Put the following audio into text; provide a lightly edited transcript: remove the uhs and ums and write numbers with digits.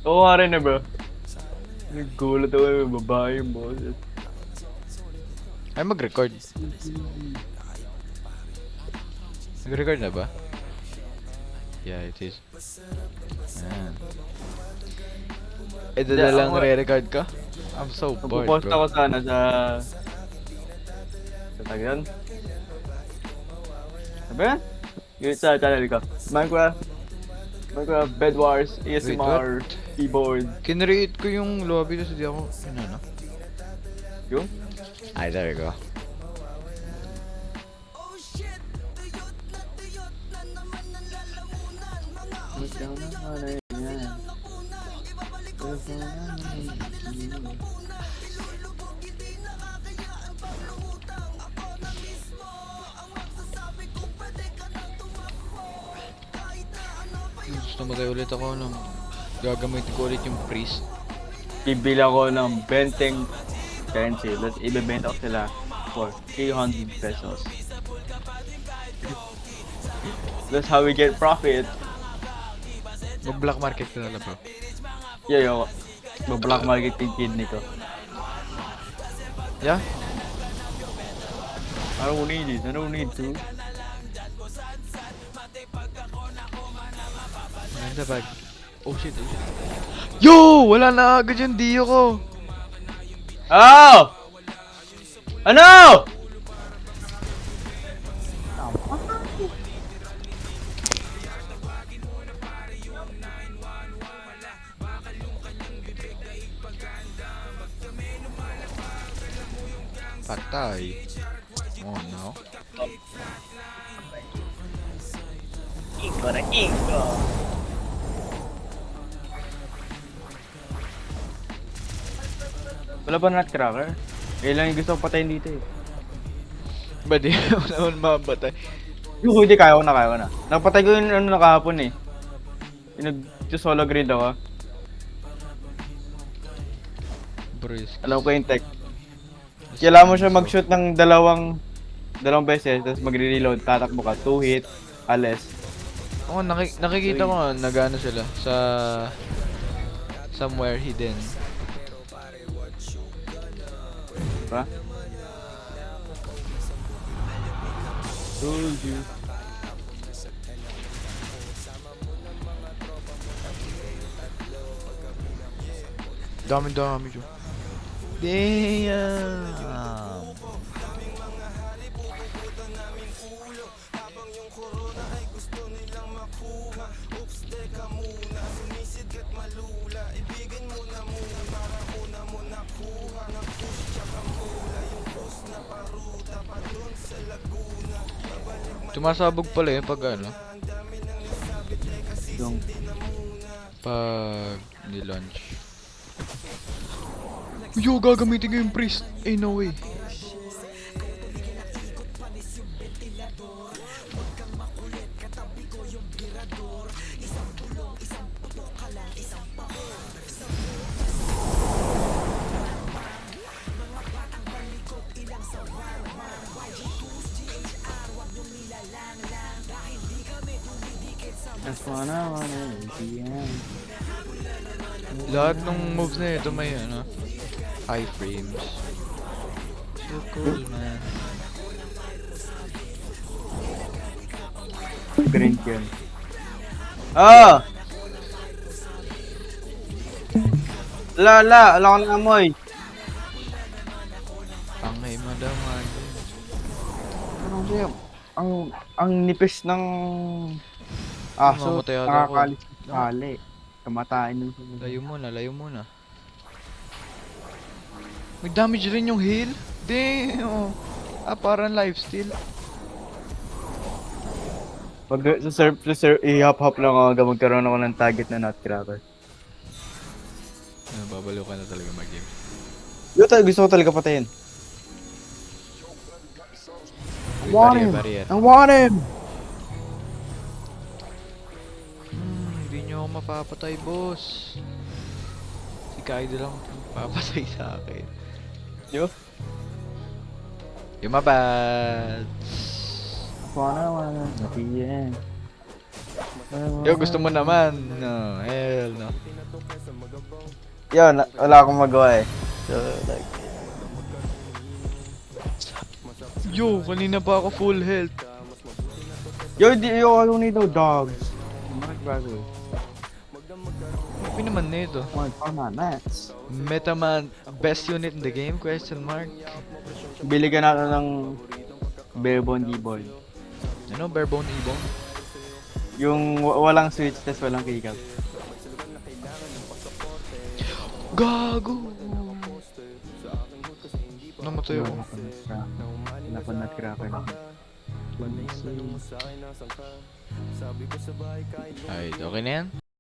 Oo nga rin na bro. Nagulat ako yung babae yung boses. Ay, mag-record. Nag-record na ba? Yeah, it is. Ayan. Eh, Hindi, dala lang ako, re-record ka? I'm so bored, magpo-post bro. ako sana sa tag yun. Sabi yan? Yun sa channel ko. Minecraft Bed Wars, Wait, ASMR, keyboard. Kinreate ko yung lobby kasi di ako, ano? Yung? Ay, there we go. Gusto matay ulit ako ng gagamitin ko ulit yung priest. Bibili ako ng benteng pencil. Tapos ibebenta ko sila for 300 pesos. That's how we get profit. Mag-black market ka na lang, bro. Yo, black market yung kidney ko. Yeah? I don't need it. I don't need to. Nasa bag. Oh shit, oh shit. Yo! Wala na agad yung Dio ko. Oh! Ano? Patay. Oh no. Ingo na ingo. Wala ba nutcracker? Lang yung gusto ko patayin dito eh. Ba di mo naman mabatay? Yung hindi kaya ko na. Napatay ko yung ano nakahapon eh. Yung nag-solo grid ako. Brisk. Alam ko yung tech. Kailangan mo siya mag-shoot ng dalawang beses, tapos magre-reload, tatakbo ka, 2 hit, alis. Oo, nakikita ko nga, nagano sila sa somewhere hidden. Diba? Told you. Dami dyan. Damn. Tumasabog pala pag ano? Yung Pag ni-launch. Yo, gagamitin ko yung priest. Eh, no way. that's what I wanna be. Lahat ng moves na ito may ano, high frames. So cool, man. Green yun. Ah! Ala ko na amoy. Pangay madaman. Ano siya? Ang nipis ng aso, Mamamatay ata ako. nakakalis ng kali. Kamatayin nun. Layo muna. May damage rin yung heal? Damn! Ah, parang lifesteal. Pag sa serve, i-hop-hop lang ako hanggang magkaroon ako ng target na nutcracker. Babaliw ka na talaga mag-game. Gusto ko talaga patayin. Barrier. I want him! Hindi nyo ako mapapatay, boss. Si Kaido lang papatay sa akin. Yo? Yumabad! Wanna be Yo, gusto mo naman? No, hell no. Yun, wala akong magawa eh. So, like, Yo, kanina pa ako full health. yo, I don't need no dogs. Mark Bago. Happy naman nito. Come on, Mats. Metaman, best unit in the game? Question mark. Bili ka na ng Barebone D-Boy. Ano, barebone ibon? Yung walang switch, tas walang keycap. Gago! Namatay ako. Napanat cracker lang. Ay, okay na yan?